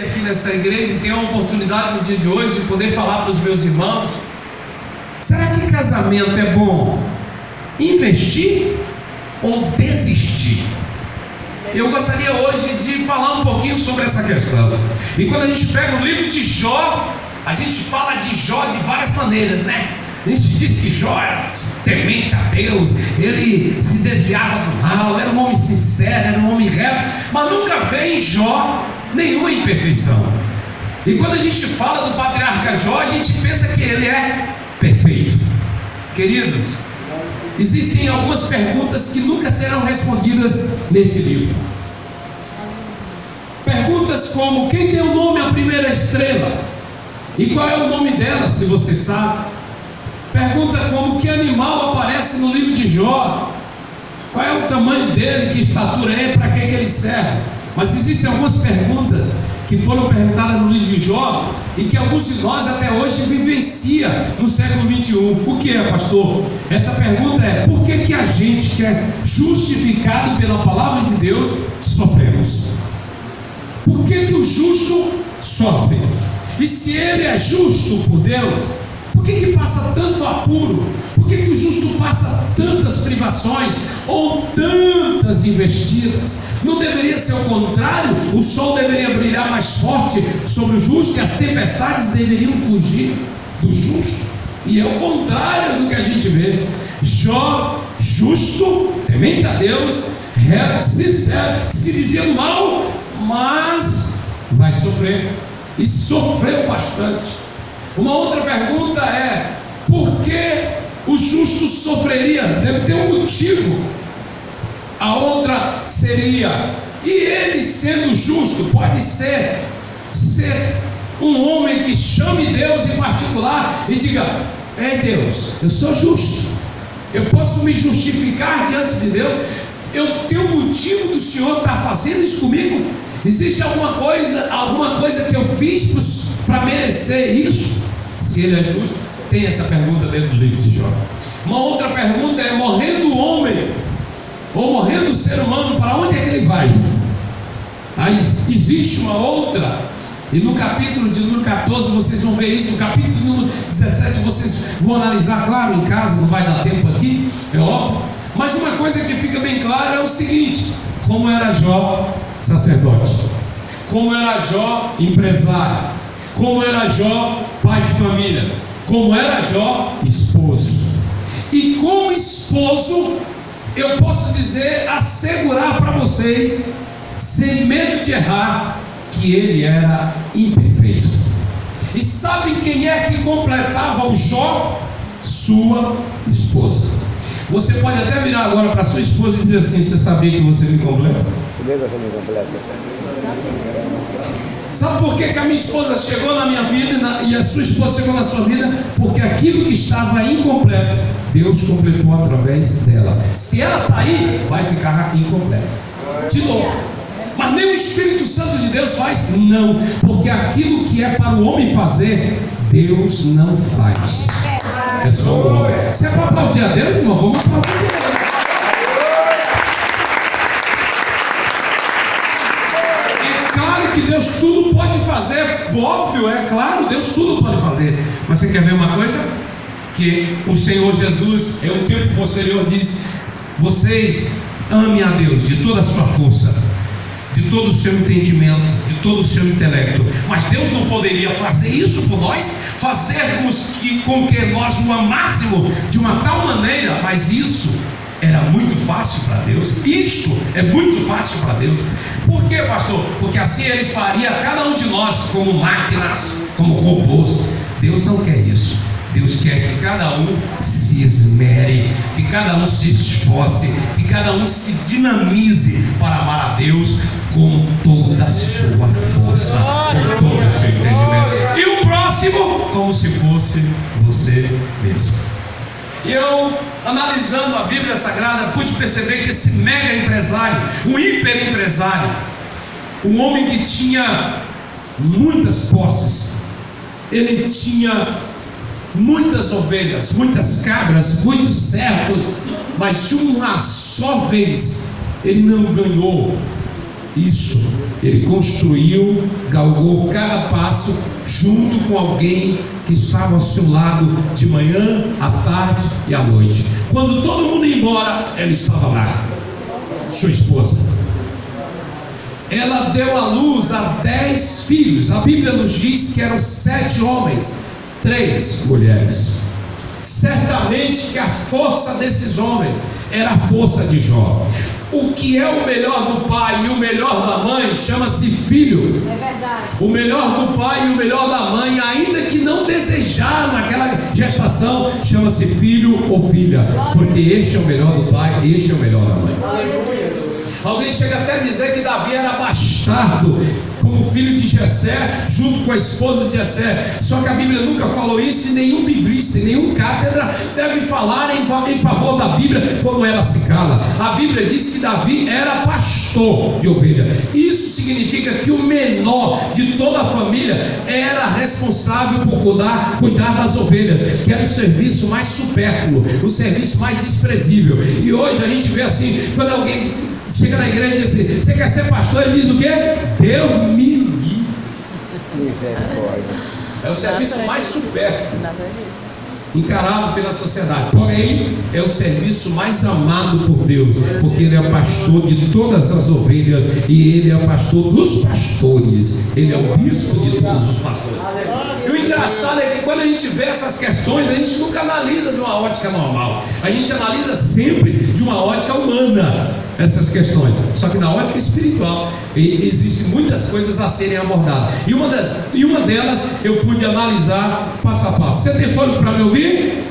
aqui nessa igreja e tenho a oportunidade no dia de hoje de poder falar para os meus irmãos. Será que casamento é bom investir ou desistir? Eu gostaria hoje de falar um pouquinho sobre essa questão. E quando a gente pega o livro de Jó, a gente fala de Jó de várias maneiras, né? A gente diz que Jó era temente a Deus, ele se desviava do mal, era um homem sincero, era um homem reto, mas nunca vê em Jó nenhuma imperfeição. E quando a gente fala do patriarca Jó, a gente pensa que ele é perfeito. Queridos, existem algumas perguntas que nunca serão respondidas nesse livro. Perguntas como: quem deu o nome à primeira estrela? E qual é o nome dela, se você sabe? Pergunta como: que animal aparece no livro de Jó? Qual é o tamanho dele, que estatura é, para que ele serve? Mas existem algumas perguntas que foram perguntadas no livro de Jó e que alguns de nós até hoje vivencia no século 21. O que é, pastor? Essa pergunta é: por que a gente, que é justificado pela palavra de Deus, sofremos? Por que o justo sofre? E se ele é justo por Deus, por que passa tanto apuro? Por que o justo passa tantas privações ou tantas investidas? Não deveria ser o contrário? O sol deveria brilhar mais forte sobre o justo e as tempestades deveriam fugir do justo. E é o contrário do que a gente vê. Jó, justo, temente a Deus, reto, sincero, se dizia do mal, mas vai sofrer. E sofreu bastante. Uma outra pergunta é: por que o justo sofreria? Deve ter um motivo. A outra seria: e ele sendo justo, pode ser um homem que chame Deus em particular e diga: é Deus, eu sou justo, eu posso me justificar diante de Deus, eu tenho motivo do Senhor estar fazendo isso comigo? Existe alguma coisa que eu fiz para merecer isso? Se ele é justo, tem essa pergunta dentro do livro de Jó. Uma outra pergunta é: morrendo o homem, ou morrendo o ser humano, para onde é que ele vai? Aí existe uma outra, e no capítulo de número 14 vocês vão ver isso. No capítulo de número 17 vocês vão analisar, claro, em casa, não vai dar tempo aqui, é óbvio. Mas uma coisa que fica bem clara é o seguinte: como era Jó sacerdote, como era Jó empresário, como era Jó pai de família, como era Jó esposo. E como esposo, eu posso dizer, assegurar para vocês, sem medo de errar, que ele era imperfeito. E sabem quem é que completava o Jó? Sua esposa. Você pode até virar agora para sua esposa e dizer assim: você sabia que você me completa? Sabe por que a minha esposa chegou na minha vida e a sua esposa chegou na sua vida? Porque aquilo que estava incompleto, Deus completou através dela. Se ela sair, vai ficar incompleto de novo. Mas nem o Espírito Santo de Deus faz? Não, porque aquilo que é para o homem fazer, Deus não faz. É só o homem. Se é para aplaudir a Deus, irmão, vamos aplaudir a Deus. Que Deus tudo pode fazer, óbvio, é claro, Deus tudo pode fazer. Mas você quer ver uma coisa? Que o Senhor Jesus, em um tempo posterior, diz: vocês amem a Deus de toda a sua força, de todo o seu entendimento, de todo o seu intelecto. Mas Deus não poderia fazer isso por nós, fazermos com que nós o amássemos de uma tal maneira. Mas isso era muito fácil para Deus. Isto é muito fácil para Deus. Por quê, pastor? Porque assim eles fariam cada um de nós como máquinas, como robôs. Deus não quer isso. Deus quer que cada um se esmere, que cada um se esforce, que cada um se dinamize para amar a Deus com toda a sua força, com todo o seu entendimento. E o próximo, como se fosse você mesmo. E eu, analisando a Bíblia Sagrada, pude perceber que esse mega empresário, um hiper empresário, um homem que tinha muitas posses, ele tinha muitas ovelhas, muitas cabras, muitos servos, mas de uma só vez ele não ganhou isso. Ele construiu, galgou cada passo junto com alguém que estava ao seu lado de manhã, à tarde e à noite. Quando todo mundo ia embora, ela estava lá, sua esposa. Ela deu à luz a 10 filhos. A Bíblia nos diz que eram 7 homens, 3 mulheres. Certamente que a força desses homens era a força de Jó. O que é o melhor do pai e o melhor da mãe chama-se filho. É verdade. O melhor do pai e o melhor da mãe, ainda que não desejar naquela gestação, chama-se filho ou filha, porque este é o melhor do pai, este é o melhor da mãe. Alguém chega até a dizer que Davi era bastardo, como filho de Jessé, junto com a esposa de Jessé. Só que a Bíblia nunca falou isso, e nenhum biblista, nenhum cátedra deve falar em favor da Bíblia quando ela se cala. A Bíblia diz que Davi era pastor de ovelha. Isso significa que o menor de toda a família era responsável por cuidar das ovelhas, que era o serviço mais supérfluo, o serviço mais desprezível. E hoje a gente vê assim, quando alguém chega na igreja e diz assim: você quer ser pastor? Ele diz o quê? Deus me livre. Misericórdia. É o serviço mais supérfluo encarado pela sociedade, porém é o serviço mais amado por Deus, porque Ele é o pastor de todas as ovelhas e Ele é o pastor dos pastores. Ele é o bispo de todos os pastores. E o engraçado é que quando a gente vê essas questões, a gente nunca analisa de uma ótica normal, a gente analisa sempre de uma ótica humana essas questões, só que na ótica espiritual existem muitas coisas a serem abordadas, e uma delas eu pude analisar passo a passo. Você tem fôlego para me ouvir?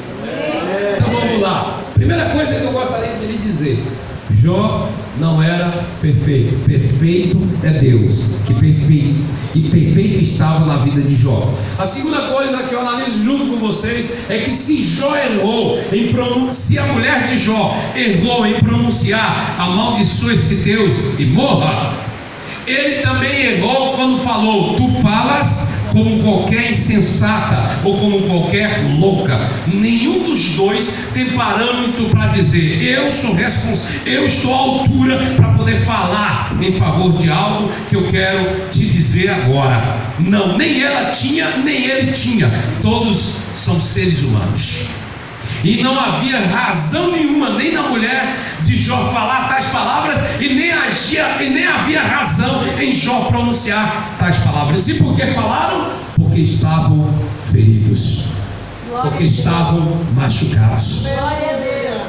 Então vamos lá. Primeira coisa que eu gostaria de lhe dizer: Jó não era perfeito. Perfeito é Deus, que perfeito, e perfeito estava na vida de Jó. A segunda coisa que eu analiso junto com vocês é que se Jó errou se a mulher de Jó errou em pronunciar amaldiçoe esse Deus e morra, ele também errou quando falou: tu falas como qualquer insensata ou como qualquer louca. Nenhum dos dois tem parâmetro para dizer: eu estou à altura para poder falar em favor de algo que eu quero te dizer agora. Não, nem ela tinha, nem ele tinha. Todos são seres humanos. E não havia razão nenhuma, nem na mulher de Jó falar tais palavras, e nem havia razão em Jó pronunciar tais palavras. E por que falaram? Porque estavam feridos, porque estavam machucados.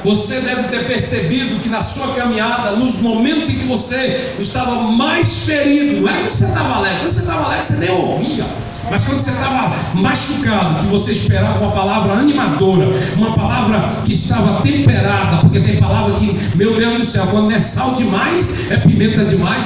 Você deve ter percebido que na sua caminhada, nos momentos em que você estava mais ferido, não é que você estava alegre, quando você estava alegre você nem ouvia, mas quando você estava machucado, que você esperava uma palavra animadora, uma palavra que estava temperada, porque tem palavra que, meu Deus do céu, quando é sal demais, é pimenta demais.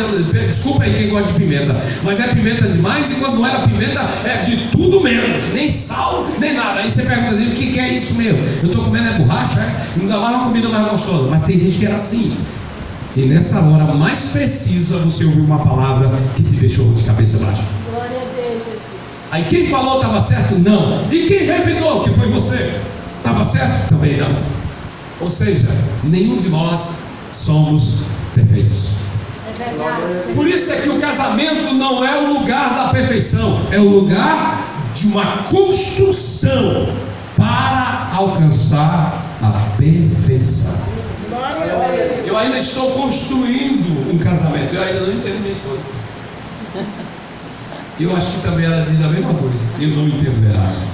Desculpa aí quem gosta de pimenta, mas é pimenta demais, e quando não era pimenta, é de tudo menos, nem sal, nem nada. Aí você pergunta assim: o que é isso mesmo? Eu estou comendo borracha, não dá mais uma comida mais gostosa. Mas tem gente que era assim. E nessa hora mais precisa, você ouviu uma palavra que te deixou de cabeça baixa. Glória a Deus, Jesus. Aí quem falou estava certo? Não. E quem revidou, que foi você, estava certo? Também não. Ou seja, nenhum de nós somos perfeitos. É verdade. Por isso é que o casamento não é o lugar da perfeição, é o lugar de uma construção para alcançar a perfeição. Eu ainda estou construindo um casamento, eu ainda não entendo minha esposa. Eu acho que também ela diz a mesma coisa: eu não entendo Erasmo.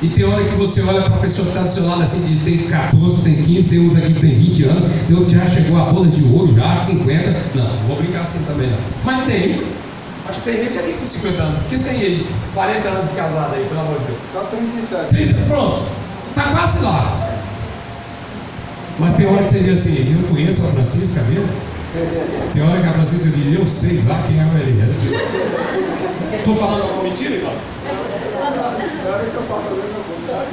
E tem hora que você olha para a pessoa que está do seu lado assim, diz: tem 14, tem 15, tem uns aqui que tem 20 anos, tem outros que já chegou a boda de ouro, já 50. Não vou brincar assim também não. Mas tem, acho que tem gente aqui com 50 anos. Quem tem aí 40 anos de casado aí, pelo amor de Deus? Só 37. 30, pronto, está quase lá. Mas tem hora que você diz assim: eu conheço a Francisca mesmo? Tem hora que a Francisca diz: eu sei lá quem é o Elias. Estou falando alguma mentira, irmão? Na hora que eu faço a mesma coisa,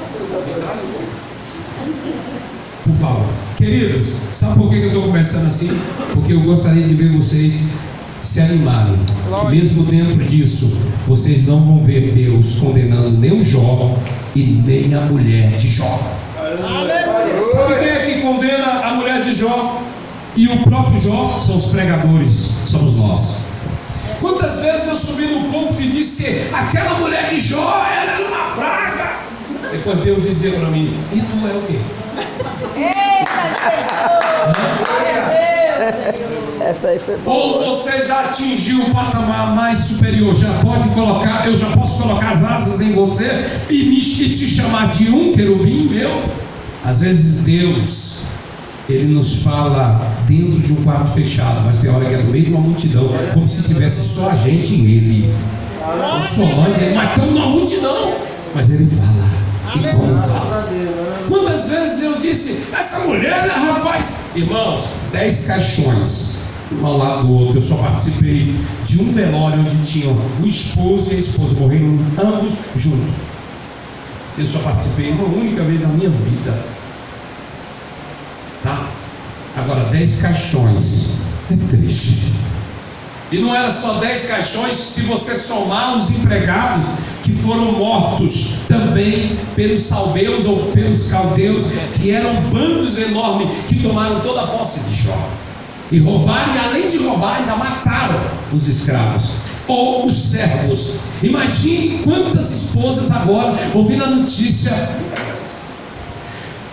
Por favor. Queridos, sabe por que eu estou começando assim? Porque eu gostaria de ver vocês se animarem. Que mesmo dentro disso, vocês não vão ver Deus condenando nem o Jó e nem a mulher de Jó. Sabe quem é que condena a mulher de Jó? E o próprio Jó são os pregadores, somos nós. Quantas vezes eu subi no púlpito e disse: aquela mulher de Jó, ela era uma praga. Depois Deus dizia para mim: e tu é o quê? Eita, Jesus! Meu Deus! Essa aí foi boa. Ou você já atingiu um patamar mais superior, já pode colocar, eu já posso colocar as asas em você e te chamar de um querubim meu? Às vezes Deus, Ele nos fala dentro de um quarto fechado, mas tem hora que é no meio de uma multidão, como se tivesse só a gente e Ele. Só nós, mas estamos numa multidão, mas Ele fala. E como fala? Quantas vezes eu disse: essa mulher, rapaz, irmãos, 10 caixões um ao lado do outro. Eu só participei de um velório onde tinham o esposo e a esposa morreram ambos juntos. Eu só participei uma única vez na minha vida, tá? Agora 10 caixões é triste. E não era só 10 caixões, se você somar os empregados que foram mortos também pelos salbeus ou pelos caldeus, que eram bandos enormes que tomaram toda a posse de Jó. E roubaram, e além de roubar, ainda mataram os escravos ou os servos. Imagine quantas esposas agora, ouvindo a notícia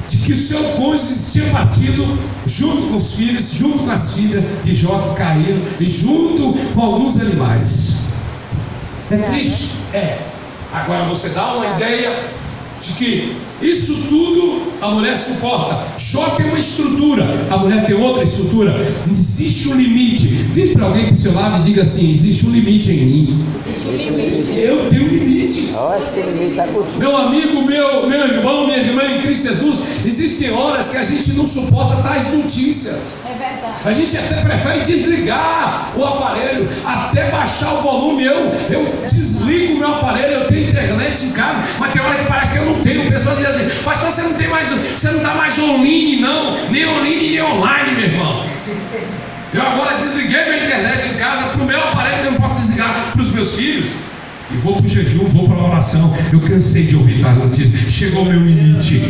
de que o seu cônjuge tinha partido junto com os filhos, junto com as filhas de Jó que caíram, e junto com alguns animais. É triste? É. Agora você dá uma ideia de que isso tudo a mulher suporta. Jó tem uma estrutura, a mulher tem outra estrutura. Existe um limite. Vire para alguém para o seu lado e diga assim: existe um limite em mim. Eu tenho limites. Meu amigo, meu irmão, minha irmã em Cristo Jesus, existem horas que a gente não suporta tais notícias. É verdade. A gente até prefere desligar o aparelho, até baixar o volume. Eu desligo o meu aparelho. Eu tenho internet em casa, mas tem hora que parece que eu não tenho. O pessoal diz assim: pastor, você não está mais online, não, nem online nem online, meu irmão. Eu agora desliguei minha internet em casa para o meu aparelho, que eu não posso desligar para os meus filhos. E vou para o jejum, vou para a oração. Eu cansei de ouvir tais notícias. Chegou o meu limite.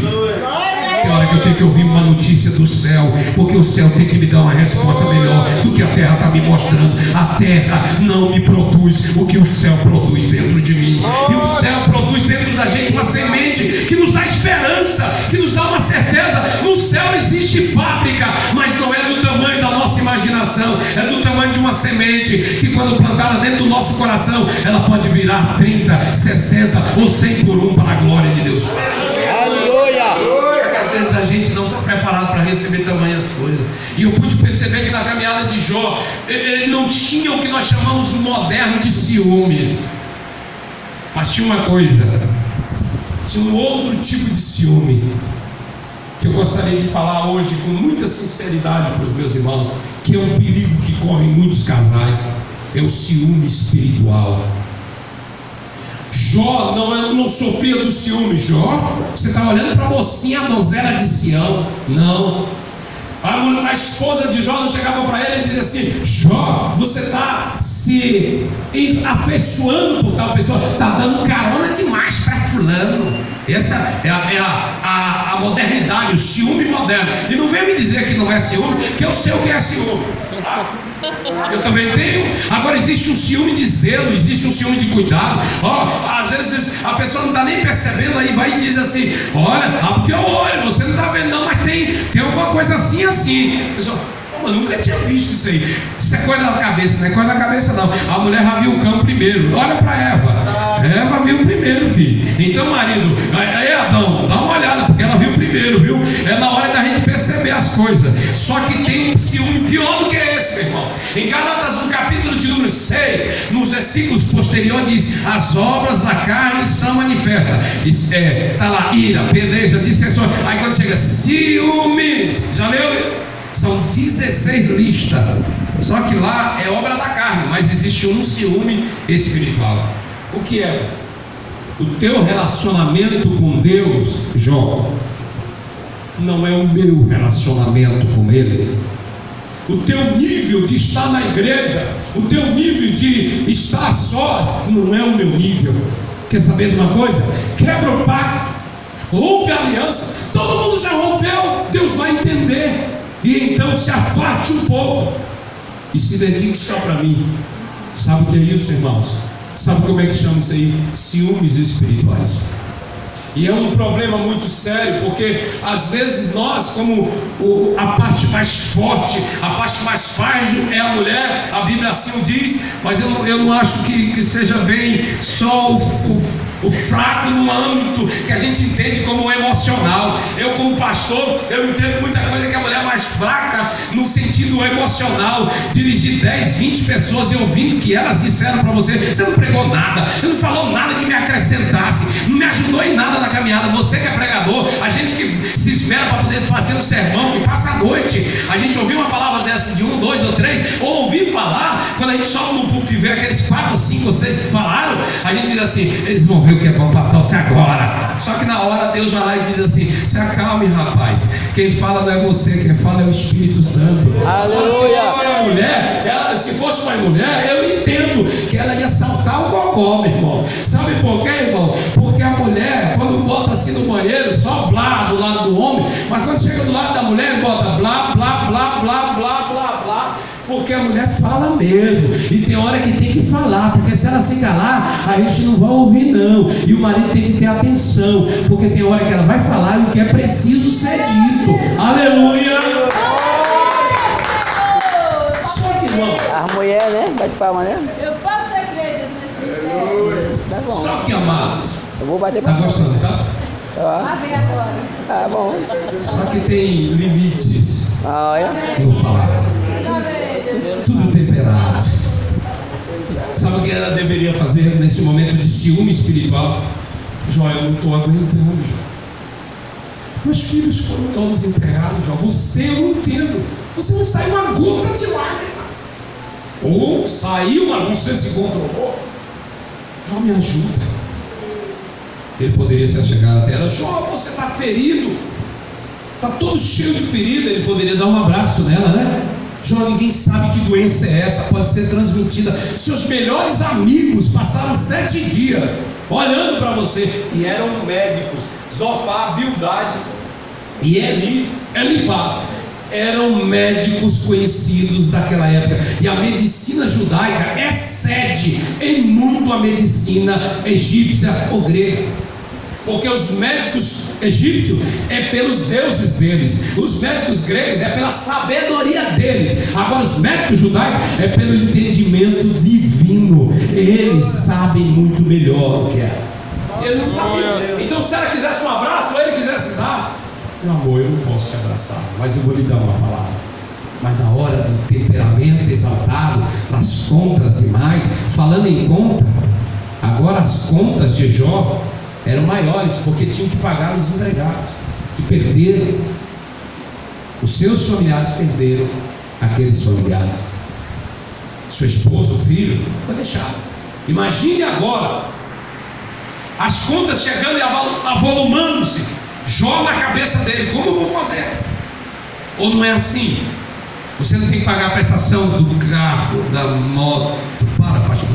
Tem hora que eu tenho que ouvir uma notícia do céu, porque o céu tem que me dar uma resposta melhor do que a terra está me mostrando. A terra não me produz o que o céu produz dentro de mim. E o céu produz dentro da gente uma semente que nos dá esperança, que nos dá uma certeza. No céu existe fábrica, mas não é do tamanho da nossa imaginação, é do tamanho de uma semente que, quando plantada dentro do nosso coração, ela pode virar 30, 60 ou 100 por 1 para a glória de Deus. Às vezes a gente não está preparado para receber tamanhas coisas. E eu pude perceber que na caminhada de Jó, ele não tinha o que nós chamamos moderno de ciúmes. Mas tinha uma coisa, tinha um outro tipo de ciúme, que eu gostaria de falar hoje com muita sinceridade para os meus irmãos, que é um perigo que corre em muitos casais. É o ciúme espiritual. Jó não sofria do ciúme. Jó, você está olhando para a mocinha, a donzela de Sião. Não. A esposa de Jó não chegava para ele e dizia assim: Jó, você está se afeiçoando por tal pessoa, está dando carona demais para fulano. Essa é a modernidade, o ciúme moderno. E não vem me dizer que não é ciúme, que eu sei o que é ciúme. Eu também tenho. Agora existe um ciúme de zelo, existe um ciúme de cuidado. Às vezes a pessoa não está nem percebendo, aí vai e diz assim: olha, porque eu olho, você não está vendo não, mas tem alguma coisa assim, assim. A pessoa: eu nunca tinha visto isso aí. Isso é coisa da cabeça, não é coisa da cabeça não. A mulher já viu o cão primeiro. Olha para Eva. Eva viu primeiro, filho. Então, marido, aí Adão, dá uma olhada, porque ela viu primeiro, viu? É na hora da gente perceber as coisas. Só que tem um ciúme pior do que esse, meu irmão. Em Gálatas, no capítulo de número 6, nos versículos posteriores, diz: as obras da carne são manifestas. Está lá: ira, peleja, dissensão. Aí quando chega ciúmes, já leu isso? São 16 listas. Só que lá é obra da carne, mas existe um ciúme espiritual. O que é? O teu relacionamento com Deus, Jó, não é o meu relacionamento com Ele. O teu nível de estar na igreja, o teu nível de estar só, não é o meu nível. Quer saber de uma coisa? Quebra o pacto, rompe a aliança. Todo mundo já rompeu, Deus vai entender. E então se afaste um pouco e se dedique só para mim. Sabe o que é isso, irmãos? Sabe como é que chama isso aí? Ciúmes espirituais. E é um problema muito sério, porque às vezes nós, como a parte mais forte, a parte mais frágil é a mulher, a Bíblia assim o diz, mas eu não acho que seja bem só o fraco no âmbito que a gente entende como emocional. Eu, como pastor, eu entendo muita coisa que a mulher mais fraca no sentido emocional. Dirigir 10, 20 pessoas e ouvindo que elas disseram para você: você não pregou nada, não falou nada que me acrescentasse, não me ajudou em nada na caminhada. Você que é pregador, a gente que se espera para poder fazer um sermão, que passa a noite, a gente ouviu uma palavra dessa de 1, 2 ou 3, ou ouvir falar, quando a gente sobe no púlpito e vê aqueles 4, 5 ou 6 que falaram, a gente diz assim: eles vão ver o que é bom para tosse agora. Só que na hora Deus vai lá e diz assim: se acalme, rapaz, quem fala não é você, quem fala é o Espírito Santo. Aleluia. Se fosse uma mulher, se fosse uma mulher, eu entendo que ela ia saltar o cocó, meu irmão. Sabe por quê, irmão? Porque a mulher, quando bota assim no banheiro, só blá do lado do homem, mas quando chega do lado da mulher, bota blá, blá, blá, blá, blá, blá, blá. Porque a mulher fala mesmo, e tem hora que tem que falar, porque se ela se calar, a gente não vai ouvir não, e o marido tem que ter atenção, porque tem hora que ela vai falar o que é preciso ser dito. Aleluia! Só que, irmão, As mulheres, né? Bate palma, né? Eu faço igrejas nesse mistério. Tá bom. só que, amados, Eu vou bater tá palma. gostando, tá? Ó, Lá vem agora. tá bom. Só que tem limites Olha. no falar. Lá vem. Tudo temperado. Sabe o que ela deveria fazer nesse momento de ciúme espiritual? Jó, eu não estou aguentando, Jó. Meus filhos foram todos entregados, Jó. Você eu não entendo. Você não saiu uma gota de lágrima. Ou saiu, mas você se controlou. Jó, me ajuda. Ele poderia se chegar até ela: Jó, você está ferido, está todo cheio de ferida. Ele poderia dar um abraço nela, né? Jó, ninguém sabe que doença é essa, pode ser transmitida. Seus melhores amigos passaram 7 dias olhando para você, e eram médicos. Zofar, Bildade e Elifaz eram médicos conhecidos daquela época, e a medicina judaica excede em muito a medicina egípcia ou grega. Porque os médicos egípcios é pelos deuses deles, os médicos gregos é pela sabedoria deles. Agora os médicos judaicos é pelo entendimento divino. Eles sabem muito melhor o que é. Ele não sabia. Então se ela quisesse um abraço, ou ele quisesse dar: meu amor, eu não posso te abraçar, mas eu vou lhe dar uma palavra. Mas na hora do temperamento exaltado, nas contas demais, falando em conta, agora as contas de Jó eram maiores, porque tinham que pagar os empregados que perderam. Os seus familiares perderam aqueles familiares. Sua esposa, o filho, foi deixado. Imagine agora as contas chegando e avolumando-se. Jó na cabeça dele: como eu vou fazer? Ou não é assim? Você não tem que pagar a prestação do carro, da moto, para, pastor,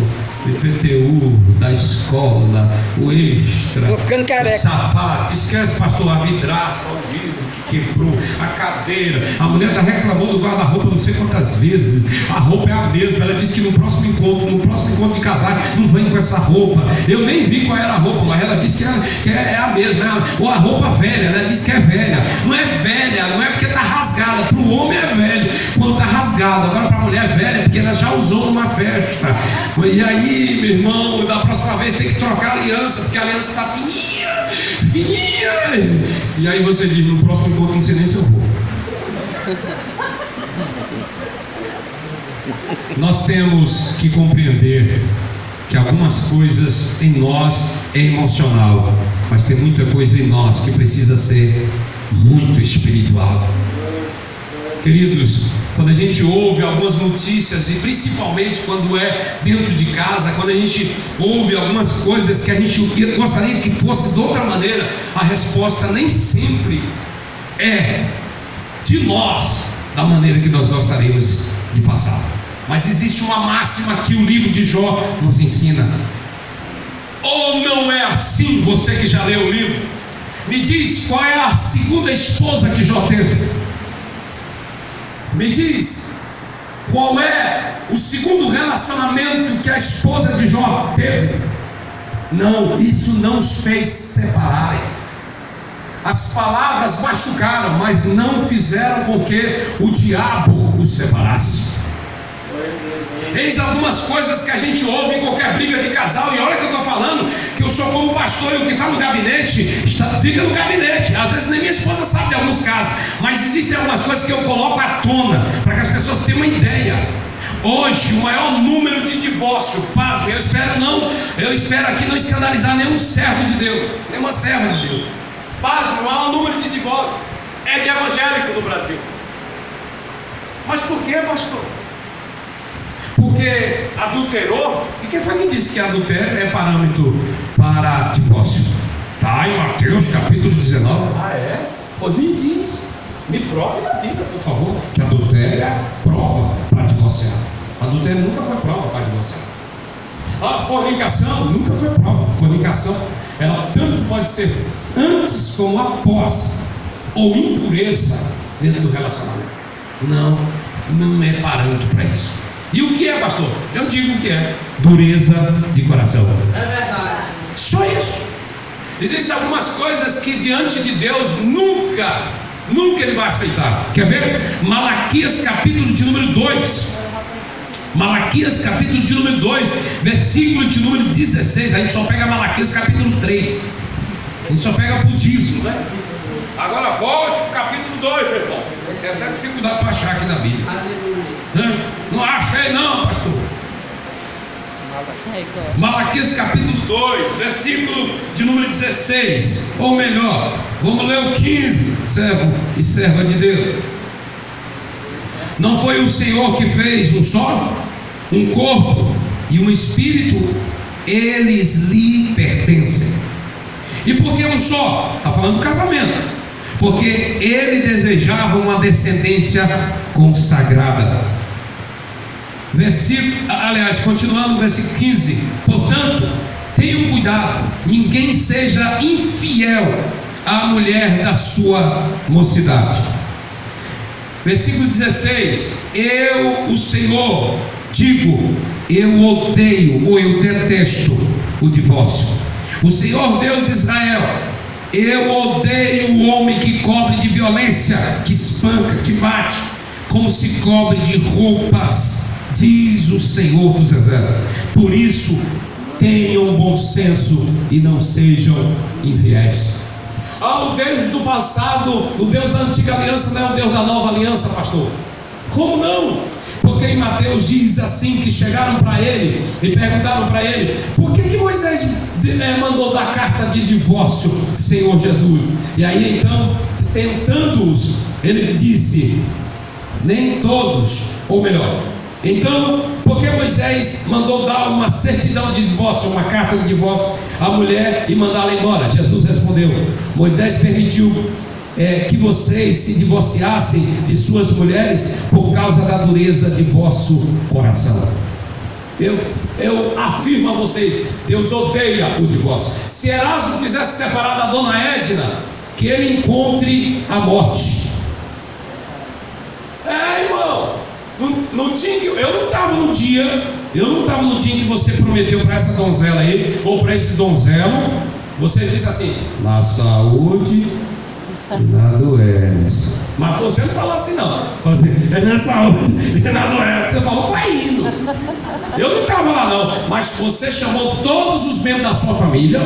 do IPTU, da escola, o extra, Tô ficando careca. o sapato, esquece, pastor, a vidraça, o vidro que quebrou, a cadeira. A mulher já reclamou do guarda-roupa não sei quantas vezes. A roupa é a mesma. Ela disse que no próximo encontro de casar, não vem com essa roupa. Eu nem vi qual era a roupa, mas ela disse que é a mesma. Ou a roupa velha, ela disse que é velha. Não é velha, não é porque está rasgada. Para o homem é velho quando está rasgado. Agora para a mulher é velha porque ela já usou numa festa. E aí, meu irmão, da próxima vez tem que trocar a aliança, porque a aliança está fininha, fininha. E aí você diz: no próximo encontro não sei nem se eu vou. Nós temos que compreender que algumas coisas em nós é emocional, mas tem muita coisa em nós que precisa ser muito espiritual. Queridos, quando a gente ouve algumas notícias, e principalmente quando é dentro de casa, quando a gente ouve algumas coisas que a gente gostaria que fosse de outra maneira, a resposta nem sempre é de nós, da maneira que nós gostaríamos de passar. Mas existe uma máxima que o livro de Jó nos ensina. Ou não é assim? Você que já leu o livro, me diz qual é a segunda esposa que Jó teve. Me diz, qual é o segundo relacionamento que a esposa de Jó teve? Não, isso não os fez separarem. As palavras machucaram, mas não fizeram com que o diabo os separasse. Eis algumas coisas que a gente ouve em qualquer briga de casal. E olha que eu estou falando que eu sou como pastor, e o que está no gabinete fica no gabinete. Às vezes nem minha esposa sabe de alguns casos, mas existem algumas coisas que eu coloco à tona para que as pessoas tenham uma ideia. Hoje o maior número de divórcio, pasme, eu espero aqui não escandalizar nenhum servo de Deus, nenhuma serva de Deus. Pasme, o maior número de divórcio é de evangélico no Brasil. Mas por que, pastor? Porque adulterou. E quem foi que disse que adultério é parâmetro para divórcio? Está em Mateus capítulo 19. Ah, é? Pois me diz, me prove na Bíblia, por favor, que adultério é prova para divorciar. Adultério nunca foi prova para divorciar. A fornicação nunca foi prova. Fornicação, ela tanto pode ser antes como após, ou impureza dentro do relacionamento. Não é parâmetro para isso. E o que é, pastor? Eu digo o que é: dureza de coração. É verdade. Só isso. Existem algumas coisas que diante de Deus nunca Ele vai aceitar. Quer ver? Malaquias capítulo de número 2. Malaquias capítulo de número 2, versículo de número 16. A gente só pega Malaquias capítulo 3. A gente só pega para o dízimo, né? Agora volte para o capítulo 2, meu irmão. Tem até dificuldade para achar aqui na Bíblia. Não acho aí não, pastor. Malaquias capítulo 2, versículo de número 16. Ou melhor, vamos ler o 15. Servo e serva de Deus. Não foi o Senhor que fez um só, um corpo e um espírito? Eles lhe pertencem. E por que um só? Está falando do casamento. Porque ele desejava uma descendência consagrada. Continuando o versículo 15. Portanto, tenham cuidado, ninguém seja infiel à mulher da sua mocidade. Versículo 16. Eu, o Senhor, digo: eu odeio ou eu detesto o divórcio. O Senhor Deus de Israel: eu odeio o homem que cobre de violência, que espanca, que bate, como se cobre de roupas, diz o Senhor dos Exércitos. Por isso, tenham bom senso e não sejam infiéis. O Deus do passado, o Deus da antiga aliança, não é o Deus da nova aliança, pastor. Como não? Porque em Mateus diz assim, que chegaram para ele e perguntaram para ele: por que Moisés mandou dar carta de divórcio, Senhor Jesus? E aí então, tentando-os, ele disse: nem todos, ou melhor, então, por que Moisés mandou dar uma certidão de divórcio, uma carta de divórcio à mulher e mandá-la embora? Jesus respondeu: Moisés permitiu que vocês se divorciassem de suas mulheres por causa da dureza de vosso coração. Eu afirmo a vocês, Deus odeia o divórcio. Se Erasmo quisesse separar da dona Edna, que ele encontre a morte. Irmão, não tinha que, eu não estava no dia em que você prometeu para essa donzela aí, ou para esse donzelo. Você disse assim: na saúde e na doença. Mas você não falou assim não. Falou assim: é na saúde e na doença. Você falou: vai indo. Eu não estava lá não. Mas você chamou todos os membros da sua família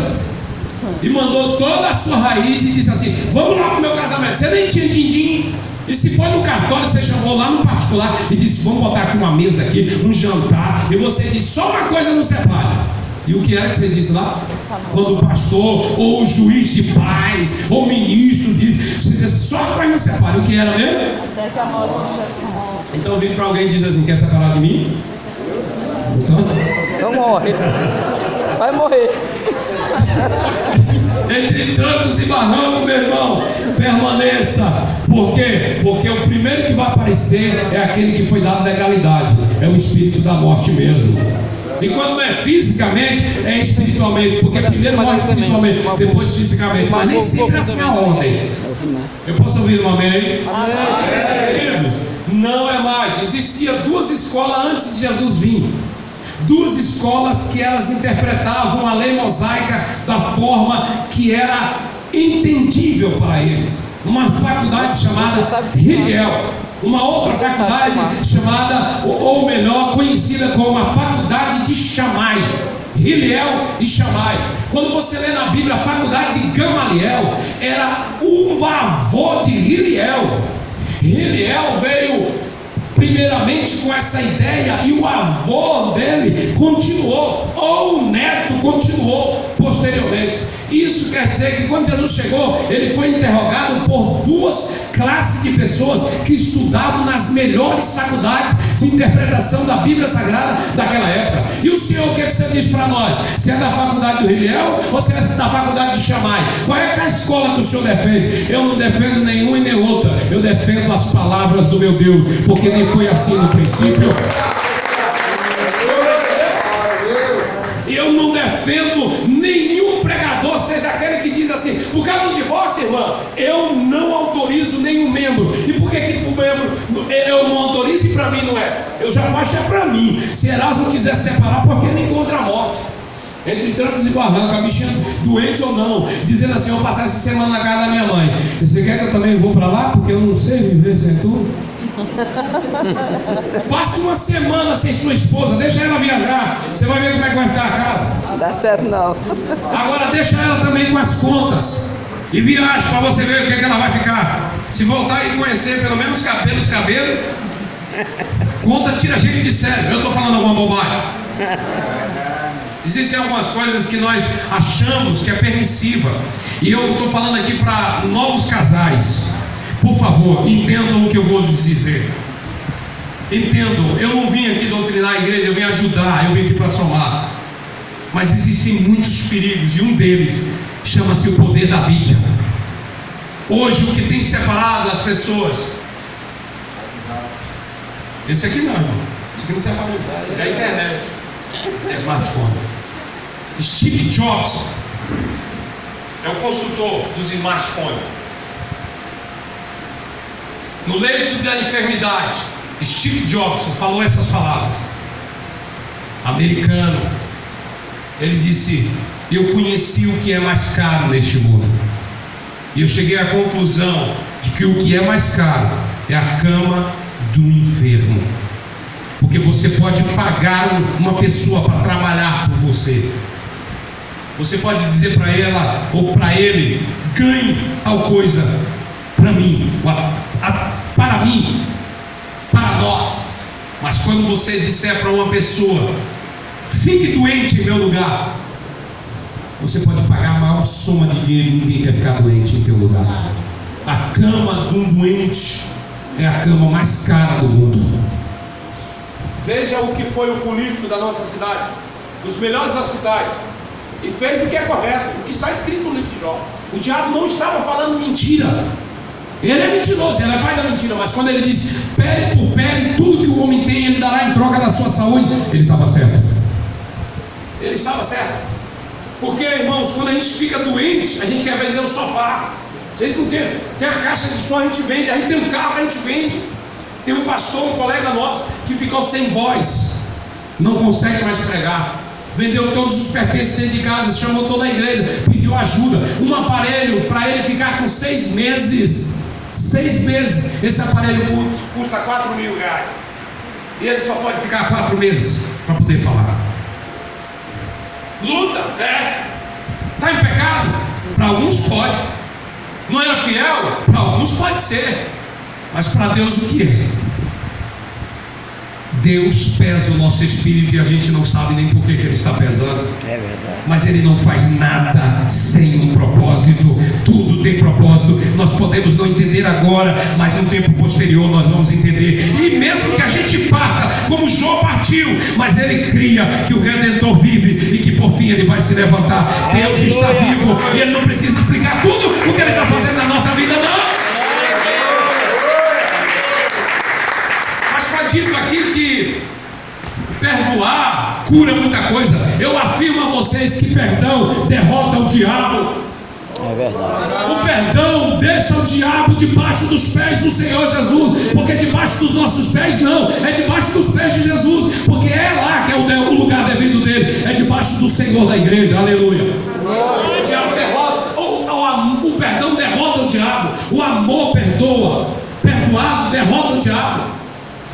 e mandou toda a sua raiz e disse assim: vamos lá para o meu casamento. Você nem tinha din-din. E se foi no cartório, você chamou lá no particular e disse: vamos botar aqui uma mesa aqui, um jantar. E você disse: só uma coisa não separe. E o que era que você disse lá? Quando o pastor, ou o juiz de paz, ou o ministro disse, você disse: só que não separe. O que era mesmo? Então eu vim para alguém e diz assim: quer separar de mim? Então morre. Vai morrer. Entre trancos e barrancos, meu irmão, permaneça. Por quê? Porque o primeiro que vai aparecer é aquele que foi dado legalidade. É o espírito da morte mesmo. E quando não é fisicamente, é espiritualmente. Porque primeiro morre espiritualmente, depois fisicamente. Mas nem sempre é assim a ordem. Eu posso ouvir um amém? Amém. Queridos, Não é mais. Existia duas escolas antes de Jesus vir. Duas escolas que elas interpretavam a lei mosaica da forma que era entendível para eles. Uma faculdade chamada Hillel, uma outra faculdade chamada, ou melhor, conhecida como a faculdade de Shammai. Hillel e Shammai. Quando você lê na Bíblia, a faculdade de Gamaliel era um avô de Hillel. Hillel veio primeiramente com essa ideia e o avô dele continuou, ou o neto continuou posteriormente. Isso quer dizer que quando Jesus chegou, ele foi interrogado por duas classes de pessoas que estudavam nas melhores faculdades de interpretação da Bíblia Sagrada daquela época. E o senhor, o que você diz para nós? Você é da faculdade do Hillel ou você é da faculdade de Shammai? Qual é a escola que o senhor defende? Eu não defendo nenhuma e nem outra. Eu defendo as palavras do meu Deus, porque nem foi assim no princípio. Eu não defendo nenhum pregador, seja aquele que diz assim, por causa do divórcio, irmã, eu não autorizo nenhum membro. E por que o membro eu não autorizo e para mim não é? Eu já acho é para mim. Se Erasmo quiser separar, porque ele encontra a morte. Entre trancos e barrancos, a bichinha doente ou não, dizendo assim, eu vou passar essa semana na casa da minha mãe. Você quer que eu também vou para lá? Porque eu não sei viver sem tu. Passe uma semana sem sua esposa, deixa ela viajar, você vai ver como é que vai ficar a casa. Não dá certo não. Agora deixa ela também com as contas e viaje para você ver o que ela vai ficar. Se voltar e conhecer pelo menos pelos cabelos, conta tira a gente de sério. Eu estou falando alguma bobagem? Existem algumas coisas que nós achamos que é permissiva, e eu estou falando aqui para novos casais. Por favor, entendam o que eu vou lhes dizer. Entendam, eu não vim aqui doutrinar a igreja, eu vim ajudar, eu vim aqui para somar. Mas existem muitos perigos, e um deles chama-se o poder da mídia. Hoje o que tem separado as pessoas, esse aqui não, irmão. Esse aqui não separou, é a internet, é smartphone. Steve Jobs é o consultor dos smartphones. No leito da enfermidade, Steve Jobs falou essas palavras. Americano. Ele disse, eu conheci o que é mais caro neste mundo. E eu cheguei à conclusão de que o que é mais caro é a cama do enfermo. Porque você pode pagar uma pessoa para trabalhar por você. Você pode dizer para ela ou para ele, ganhe tal coisa para mim, para mim, para nós. Mas quando você disser para uma pessoa, fique doente em meu lugar, você pode pagar a maior soma de dinheiro e ninguém quer ficar doente em teu lugar. A cama de um doente é a cama mais cara do mundo. Veja o que foi o político da nossa cidade, dos melhores hospitais, e fez o que é correto, o que está escrito no livro de Jó. O diabo não estava falando mentira. Ele é mentiroso, ele é pai da mentira, mas quando ele diz pele por pele, tudo que o homem tem ele dará em troca da sua saúde, ele estava certo. Ele estava certo. Porque, irmãos, quando a gente fica doente, a gente quer vender o sofá. A gente não tem a caixa de som, a gente vende. A gente tem um carro, a gente vende. Tem um pastor, um colega nosso, que ficou sem voz, não consegue mais pregar. Vendeu todos os pertences dentro de casa, chamou toda a igreja, pediu ajuda. Um aparelho para ele ficar com 6 meses. 6 meses. Esse aparelho custa 4 mil reais. E ele só pode ficar 4 meses para poder falar. Luta, está em pecado? Para alguns pode. Não era fiel? Para alguns pode ser. Mas para Deus o que é? Deus pesa o nosso espírito e a gente não sabe nem por que Ele está pesando. É verdade. Mas Ele não faz nada sem um propósito. Tudo tem propósito. Nós podemos não entender agora, mas no tempo posterior nós vamos entender. E mesmo que a gente parta, como Jó partiu, mas ele cria que o Redentor vive e que por fim Ele vai se levantar. Deus está vivo e Ele não precisa explicar tudo o que Ele está fazendo na nossa vida, não. Dito aqui que perdoar cura muita coisa. Eu afirmo a vocês que perdão derrota o diabo. É verdade. O perdão deixa o diabo debaixo dos pés do Senhor Jesus, porque debaixo dos nossos pés não, é debaixo dos pés de Jesus, porque é lá que é o lugar devido dele, é debaixo do Senhor da igreja, aleluia. O diabo derrota, o perdão derrota o diabo, o amor perdoa, perdoado derrota o diabo.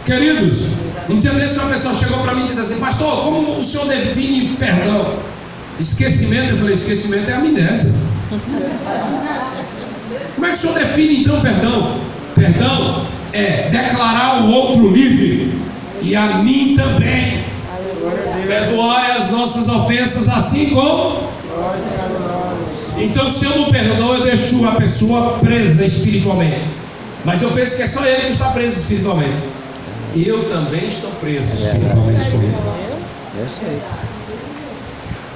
Queridos, um dia desse uma pessoa chegou para mim e disse assim: pastor, como o senhor define perdão? Esquecimento. Eu falei: esquecimento é amnésia. Como é que o senhor define então perdão? Perdão é declarar o outro livre e a mim também. Perdoai as nossas ofensas assim como. Então, se eu não perdoo, eu deixo a pessoa presa espiritualmente. Mas eu penso que é só ele que está preso espiritualmente. Eu também estou preso espiritualmente com ele. Eu sei.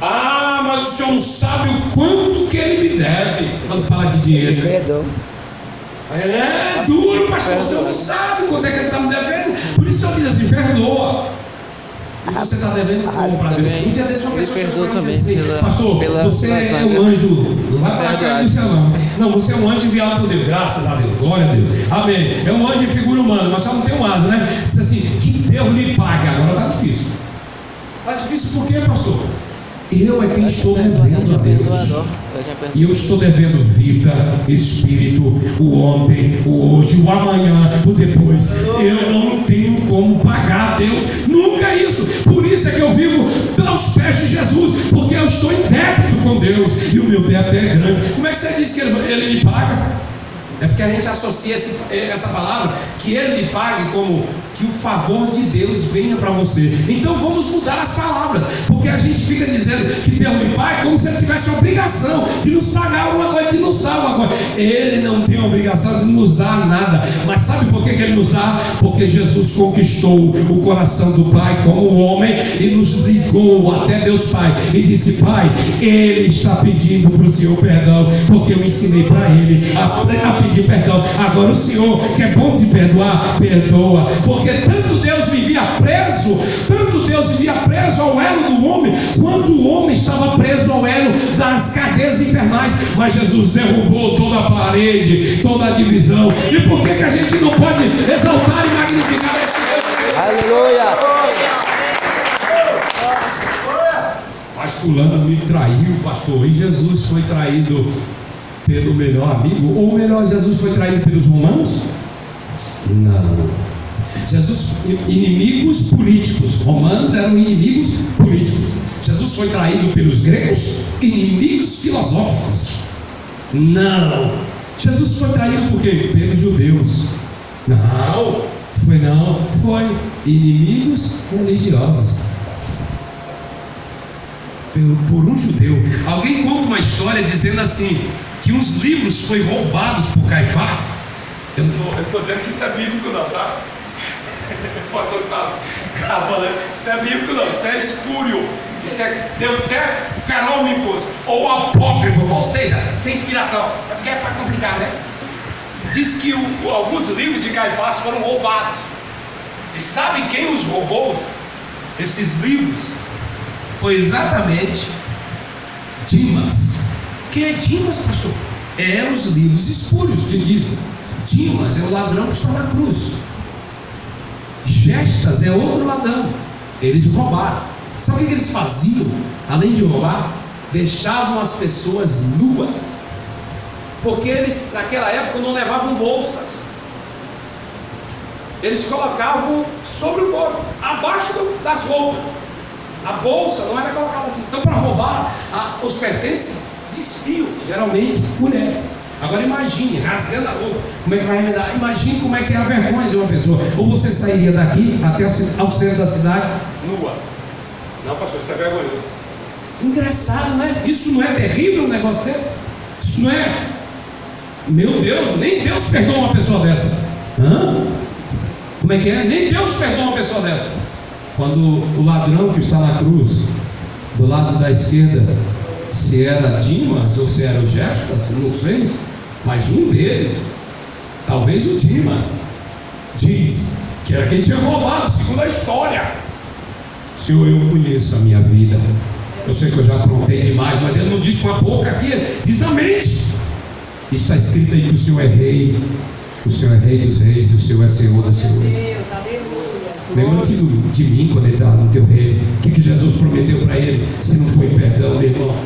Ah, mas o senhor não sabe o quanto que ele me deve quando fala de dinheiro. Perdoa. É duro, pastor. O senhor não sabe quanto é que ele está me devendo. Por isso eu diz assim: perdoa. E você está devendo como para Deus? Um dia desse uma pessoa chegou para mim e disse assim: pastor, você é um anjo. Não vai falar que é do céu, não. Não, você é um anjo enviado por Deus. Graças a Deus, glória a Deus. Amém. É um anjo em figura humana, mas só não tem um asa, né? Disse assim: que Deus lhe pague. Agora está difícil. Está difícil por quê, pastor? Eu é quem estou devendo a Deus. E eu estou devendo vida, espírito, o ontem, o hoje, o amanhã, o depois. Eu não tenho como pagar a Deus. Nunca isso. Por isso é que eu vivo aos pés de Jesus, porque eu estou em débito com Deus. E o meu débito é grande. Como é que você diz que ele me paga? É porque a gente associa essa palavra, que ele lhe pague, como que o favor de Deus venha para você. Então vamos mudar as palavras, porque a gente fica dizendo que Deus lhe pague como se ele tivesse a obrigação de nos pagar alguma coisa, de nos dar alguma coisa. Ele não tem a obrigação de nos dar nada. Mas sabe por que ele nos dá? Porque Jesus conquistou o coração do Pai como homem e nos ligou até Deus Pai e disse: Pai, ele está pedindo para o Senhor perdão, porque eu ensinei para ele a pedir perdão. Agora o Senhor, que é bom de perdoar, perdoa, porque tanto Deus vivia preso ao elo do homem, quanto o homem estava preso ao elo das cadeias infernais. Mas Jesus derrubou toda a parede, toda a divisão. E por que a gente não pode exaltar e magnificar esse Deus? Aleluia! Mas fulano me traiu, pastor. E Jesus foi traído pelo melhor amigo? Ou melhor, Jesus foi traído pelos romanos? Não. Jesus, inimigos políticos. Romanos eram inimigos políticos. Jesus foi traído pelos gregos, inimigos filosóficos. Não. Jesus foi traído por quê? Pelos judeus. Não. Foi inimigos religiosos. Por um judeu. Alguém conta uma história dizendo assim, que uns livros foram roubados por Caifás. Eu não estou dizendo que isso é bíblico não, tá? O pastor está gravando, isso não é bíblico não, isso é espúrio, isso é deuteronômicos ou apócrifo, ou seja, sem inspiração, é porque é para complicar, né? Diz que alguns livros de Caifás foram roubados. E sabe quem os roubou? Esses livros? Foi exatamente Dimas. Quem é Dimas, pastor? É os livros espúrios que dizem. Dimas é o ladrão que está na cruz. Gestas é outro ladrão. Eles roubaram. Sabe o que eles faziam? Além de roubar, deixavam as pessoas nuas. Porque eles naquela época não levavam bolsas. Eles colocavam sobre o corpo, abaixo das roupas. A bolsa não era colocada assim. Então, para roubar os pertences, despiam, geralmente mulheres. Agora imagine, rasgando a roupa, como é que vai remendar? Imagine como é que é a vergonha de uma pessoa. Ou você sairia daqui até ao centro da cidade nua. Não, pastor, isso é vergonhoso. Engraçado, né? Isso não é terrível um negócio desse? Isso não é? Meu Deus, nem Deus perdoa uma pessoa dessa. Hã? Como é que é? Nem Deus perdoa uma pessoa dessa. Quando o ladrão que está na cruz, do lado da esquerda, se era Dimas ou se era o Gestas, não sei, mas um deles, talvez o Dimas, diz que era quem tinha roubado, segundo a história. Senhor, eu conheço a minha vida, Eu sei que eu já aprontei demais, mas ele não diz com a boca aqui, diz na mente. Está escrito aí que o Senhor é rei, o Senhor é rei dos reis, e o Senhor é Senhor dos senhores. Lembra-te de mim quando ele está no teu reino. O que Jesus prometeu para ele? Se não foi perdão, meu irmão.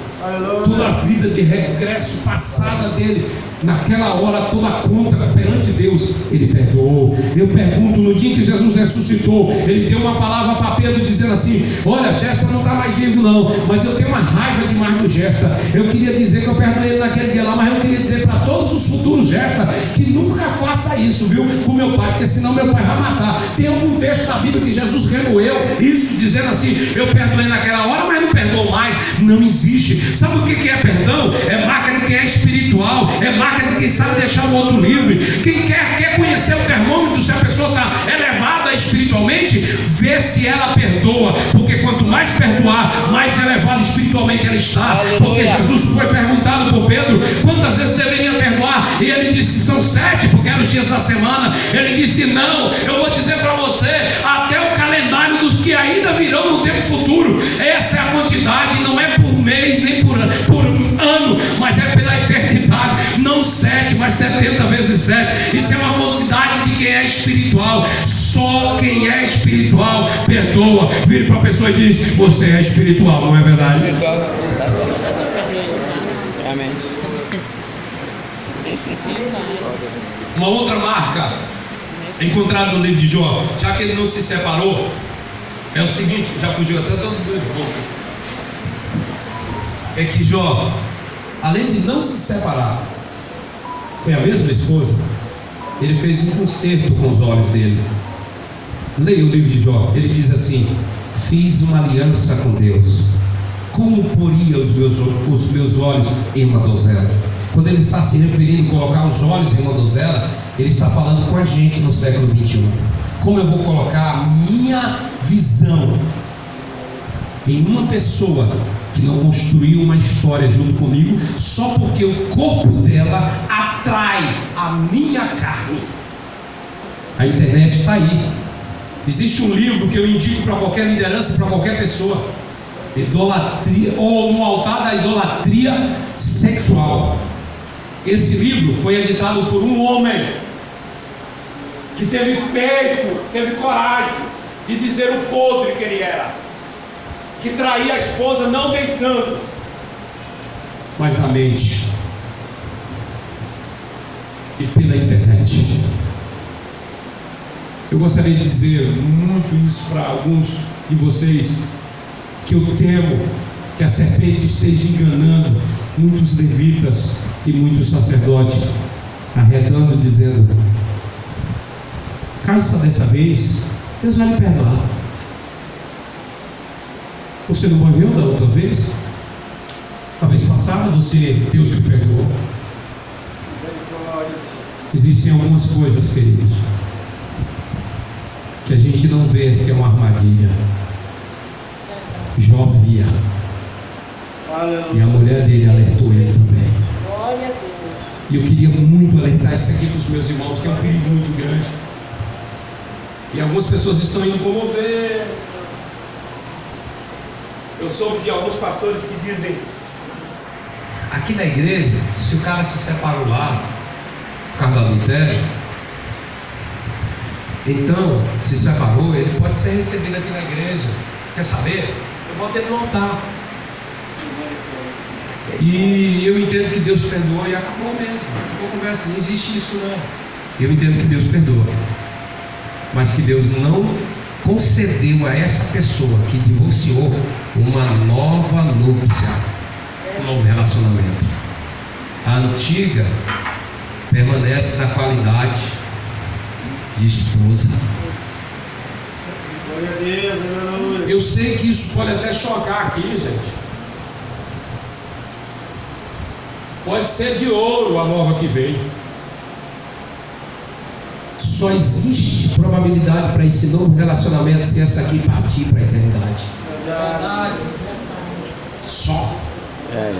Toda a vida de regresso passada dele, naquela hora, toda a conta perante Deus, ele perdoou. Eu pergunto, no dia em que Jesus ressuscitou, ele deu uma palavra para Pedro dizendo assim: olha, Gesta não está mais vivo não, mas eu tenho uma raiva demais do Gesta. Eu queria dizer que eu perdoei ele naquele dia lá, mas eu queria dizer para todos os futuros Gesta que nunca faça isso, viu, com meu pai, porque senão meu pai vai matar. Tem algum texto da Bíblia que Jesus remoeu isso, dizendo assim: eu perdoei naquela hora, mas não perdoou mais. Não existe. Sabe o que é perdão? É marca de quem é espiritual, é marca de quem sabe deixar o outro livre. Quem quer conhecer o termômetro, se a pessoa está elevada espiritualmente, vê se ela perdoa, porque quanto mais perdoar, mais elevada espiritualmente ela está. Aleluia. Porque Jesus foi perguntado por Pedro quantas vezes deveria perdoar, e ele disse: são 7, porque eram os dias da semana. Ele disse: não, eu vou dizer para você, até o calendário dos que ainda virão no tempo futuro. Essa é a quantidade, não é por mês nem por ano, mas é pela eternidade. Não 7, mas 70 vezes 7. Isso é uma quantidade de quem é espiritual. Só quem é espiritual perdoa. Vire para a pessoa e diz: você é espiritual, não é verdade? Amém. Uma outra marca encontrada no livro de Jó, já que ele não se separou, é o seguinte: já fugiu até todo mundo esboço. É que Jó, além de não se separar, foi a mesma esposa, ele fez um concerto com os olhos dele. Leia o livro de Jó. Ele diz assim: fiz uma aliança com Deus, como poria os meus olhos em uma donzela. Quando ele está se referindo a colocar os olhos em uma donzela, ele está falando com a gente no século 21. Como eu vou colocar a minha visão em uma pessoa que não construiu uma história junto comigo, só porque o corpo dela atrai a minha carne? A internet está aí. Existe um livro que eu indico para qualquer liderança, para qualquer pessoa: Idolatria, ou No Altar da Idolatria Sexual. Esse livro foi editado por um homem que teve peito, teve coragem de dizer o podre que ele era, que traía a esposa não deitando, mas na mente e pela internet. Eu gostaria de dizer muito isso para alguns de vocês, que eu temo que a serpente esteja enganando muitos levitas e muitos sacerdotes, arredando, dizendo: cansa dessa vez, Deus vai lhe perdoar. Você não morreu da outra vez? A vez passada Deus lhe perdoou. Existem algumas coisas, queridos, que a gente não vê, que é uma armadilha. Jó via, e a mulher dele alertou ele também. Glória a Deus. E eu queria muito alertar isso aqui para os meus irmãos, que é um perigo muito grande. E algumas pessoas estão indo comover. Eu soube de alguns pastores que dizem: aqui na igreja, se o cara se separou lá por causa do adultério, então se separou, ele pode ser recebido aqui na igreja. Quer saber? Eu boto ele no altar. E eu entendo que Deus perdoa e acabou mesmo. Acabou a conversa, não existe isso não. Eu entendo que Deus perdoa, mas que Deus não concedeu a essa pessoa que divorciou uma nova núpcia, um novo relacionamento. A antiga permanece na qualidade de esposa. Eu sei que isso pode até chocar aqui, gente. Pode ser de ouro a nova que vem. Só existe probabilidade para esse novo relacionamento se essa aqui partir para a eternidade. Verdade. Só. É,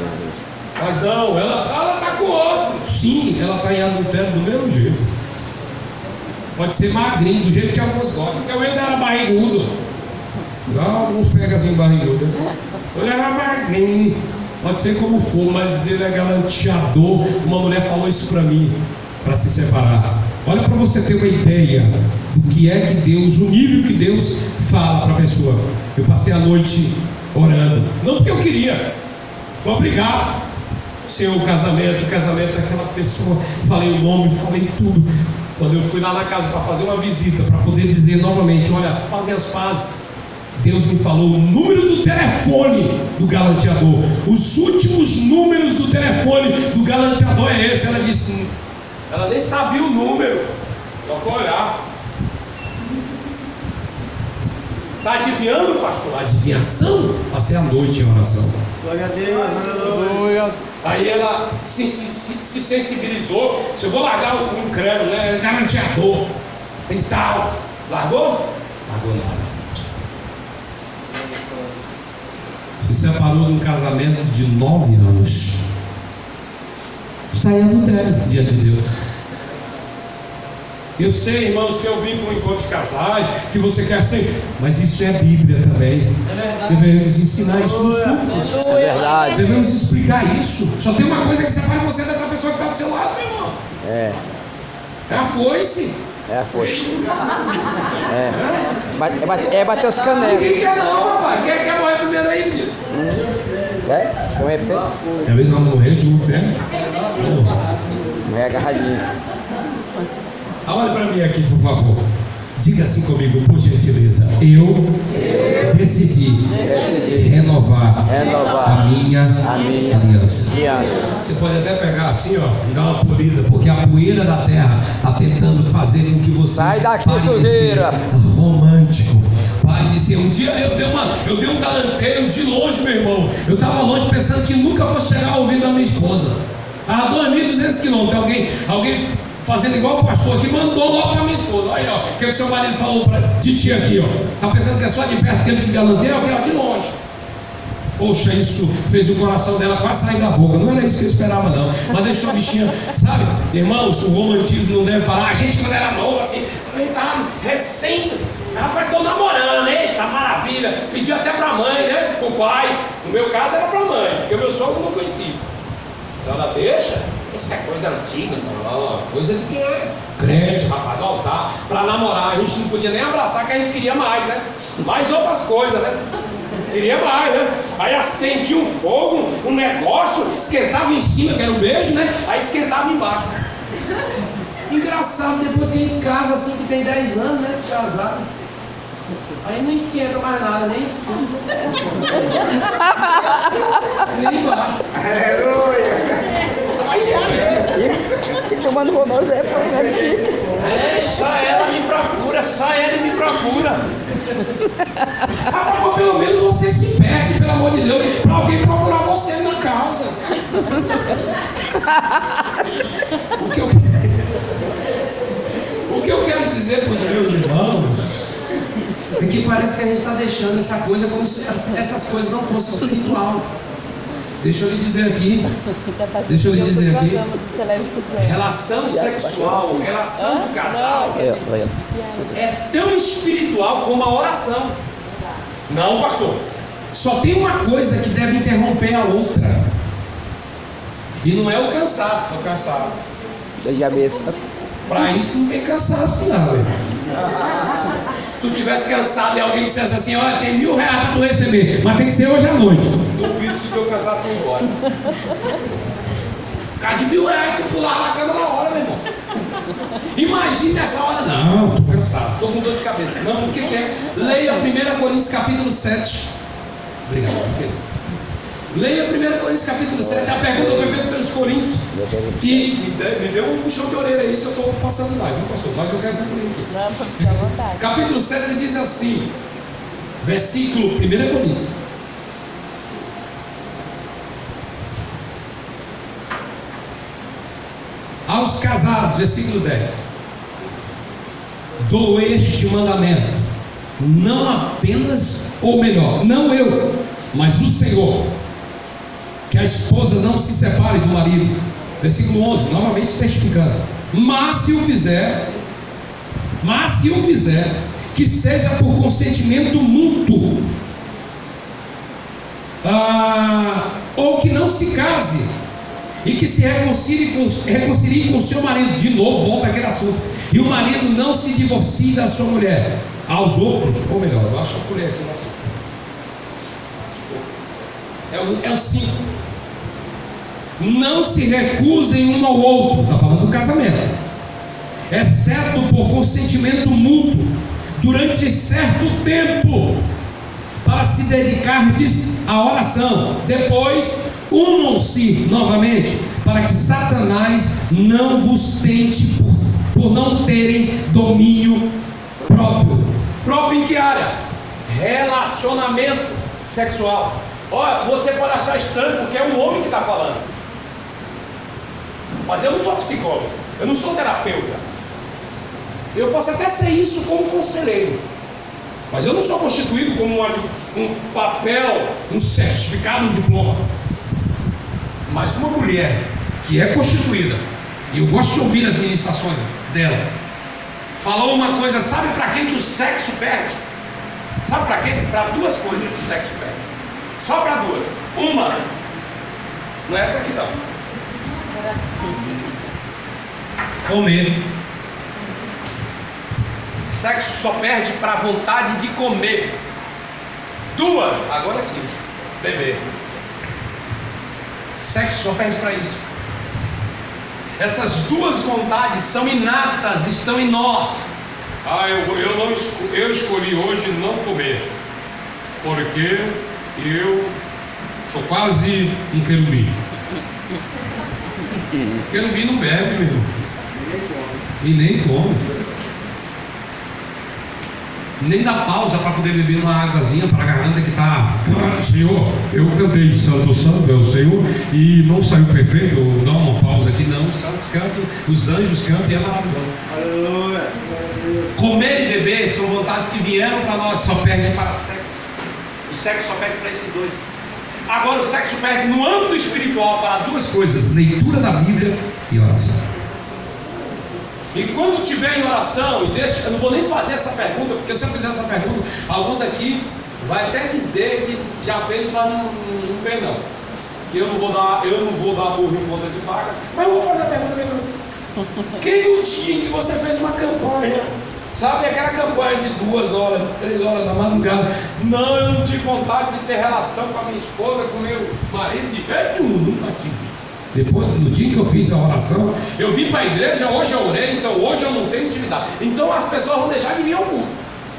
Mas não, ela está com outro. Sim, ela está em adultério do mesmo jeito. Pode ser magrinho, do jeito que alguns gostam, porque eu ainda era barrigudo. Igual alguns pegazinhos barrigudos. Eu levava alguém, pode ser como for, mas ele é galanteador. Uma mulher falou isso para mim, para se separar. Olha, para você ter uma ideia do que é que Deus, o nível que Deus fala para a pessoa. Eu passei a noite orando, não porque eu queria, foi obrigado. Seu casamento daquela pessoa, falei o nome, falei tudo. Quando eu fui lá na casa para fazer uma visita, para poder dizer novamente, olha, fazer as pazes, Deus me falou o número do telefone do galanteador. Os últimos números do telefone do galanteador é esse. Ela disse, ela nem sabia o número, só foi olhar. Está adivinhando, pastor? Adivinhação? Passei a noite em oração. Glória a Deus, aleluia. Aí ela se sensibilizou. Se eu vou largar o incrédulo, né? Galanteador e tal. Largou? Largou nada. Se separou de um casamento de 9 anos. Está em adultério diante de Deus. Eu sei, irmãos, que eu vim para um encontro de casais, que você quer ser, mas isso é Bíblia também. Devemos ensinar isso nos cultos. É verdade. Devemos explicar isso. Só tem uma coisa que separa você dessa pessoa que está do seu lado, meu irmão. É a foice. É a força. É bater os canecos. Ninguém quer não, rapaz. Quem quer morrer primeiro aí, menino? Quer? Morrer primeiro? É mesmo, vamos morrer junto, né? Morrer agarradinho. Olha para mim aqui, por favor. Diga assim comigo, por gentileza. Eu decidi renovar a minha aliança. Você pode até pegar assim, ó, e dar uma polida, porque a poeira da terra está tentando fazer com que você sai daqui, pare de ser sujeira. romântico. Pare de ser. Um dia eu dei um galanteio de longe, meu irmão. Eu estava longe pensando que nunca fosse chegar ao ouvido da minha esposa. Estava a 2.200 quilômetros. Alguém fazendo igual o pastor aqui, mandou logo para minha esposa. Aí, ó, o que o seu marido falou de ti aqui, ó. Tá pensando que é só de perto que ele te galanteia, eu quero de longe. Poxa, isso fez o coração dela quase sair da boca. Não era isso que eu esperava, não. Mas deixou a bichinha, sabe? Irmãos, o romantismo não deve parar. A gente, quando era novo, assim, tá recém. Rapaz, tô namorando, eita, maravilha. Pedi até pra mãe, né? Pro pai. No meu caso era pra mãe, porque o meu sogro não conhecia. Se ela deixa, isso é coisa antiga, não, coisa de quem é crente, rapaz, do altar. Para namorar, a gente não podia nem abraçar, que a gente queria mais, né? Mais outras coisas, né? Queria mais, né? Aí acendia um fogo, um negócio, esquentava em cima, que era o beijo, né? Aí esquentava embaixo. Engraçado, depois que a gente casa, assim, que tem 10 anos, né? De casado. Aí não esquenta mais nada, nem em cima. Nem embaixo. Aleluia. Isso, tomando Ronalzé, né? Só ela me procura, só ele me procura. Mas pelo menos você se perde, pelo amor de Deus, para alguém procurar você na casa. O que eu quero dizer para os meus irmãos é que parece que a gente está deixando essa coisa como se essas coisas não fossem espiritual. Deixa eu lhe dizer aqui. Relação sexual, relação do casal é tão espiritual como a oração. Não, pastor. Só tem uma coisa que deve interromper a outra. E não é o cansaço. Estou cansado. Dor de cabeça. Para isso não tem cansaço, não. Se tu tivesse cansado e alguém dissesse assim, olha, tem R$1.000 para tu receber, mas tem que ser hoje à noite. Duvido se o teu cansaço for embora. Cara de R$1.000, tu pular na cama na hora, meu irmão. Imagine essa hora. Não, tô cansado, tô com dor de cabeça. Não, o que é? Leia 1 Coríntios capítulo 7. Obrigado, Pedro. Leia 1 Coríntios capítulo 7. A pergunta foi feita pelos coríntios. E me deu um puxão de orelha aí, se eu estou passando lá, viu, pastor? Mas eu quero concluir aqui. Não, para ficar à vontade. Capítulo 7 diz assim, versículo 1 Coríntios. Aos casados, versículo 10. Dou este mandamento, não apenas, ou melhor, não eu, mas o Senhor, que a esposa não se separe do marido. Versículo 11, novamente testificando. Mas se o fizer, que seja por consentimento mútuo. ou que não se case e que se reconcilie com o seu marido. De novo, volta aquele assunto. E o marido não se divorcie da sua mulher. Aos outros, ou melhor, eu acho que eu pulei aqui no assunto. É o 5. Não se recusem um ao outro. Está falando do casamento. Exceto por consentimento mútuo, durante certo tempo, para se dedicardes à oração. Depois, unam-se novamente, para que Satanás não vos tente por não terem domínio próprio. Próprio em que área? Relacionamento sexual. Olha, você pode achar estranho porque é um homem que está falando. Mas eu não sou psicólogo, eu não sou terapeuta. Eu posso até ser isso como conselheiro, mas eu não sou constituído como um papel, um certificado, um diploma. Mas uma mulher que é constituída, e eu gosto de ouvir as ministrações dela, falou uma coisa. Sabe para quem que o sexo perde? Sabe para quê? Para duas coisas o sexo perde. Só para duas. Uma, não é essa aqui não. Comer. Sexo só perde para a vontade de comer. Duas, agora sim, beber. Sexo só perde para isso. Essas duas vontades são inatas, estão em nós. Eu escolhi hoje não comer, porque eu sou quase um querubim. Querubim não bebe, meu irmão. E nem come. Nem dá pausa para poder beber uma águazinha para a garganta que está. Senhor, eu cantei Santo, Santo é o Senhor e não saiu perfeito. Dá uma pausa aqui. Não, os santos cantam, os anjos cantam e é maravilhoso. Aleluia. Comer e beber são vontades que vieram para nós, só perde para sexo. O sexo só perde para esses dois. Agora o sexo perde no âmbito espiritual para duas coisas: leitura da Bíblia e oração. E quando tiver em oração, eu não vou nem fazer essa pergunta, porque se eu fizer essa pergunta, alguns aqui vai até dizer que já fez, mas não fez não. Eu não vou dar burro em ponta de faca, mas eu vou fazer a pergunta bem para você. Quem no dia em que você fez uma campanha, sabe aquela campanha de 2 horas, 3 horas da madrugada, não, eu não tive vontade de ter relação com a minha esposa, com o meu marido, de jeito nenhum, nunca tive isso. Depois, no dia que eu fiz a oração, eu vim para a igreja, hoje eu orei, então hoje eu não tenho intimidade. Então as pessoas vão deixar de vir ao culto.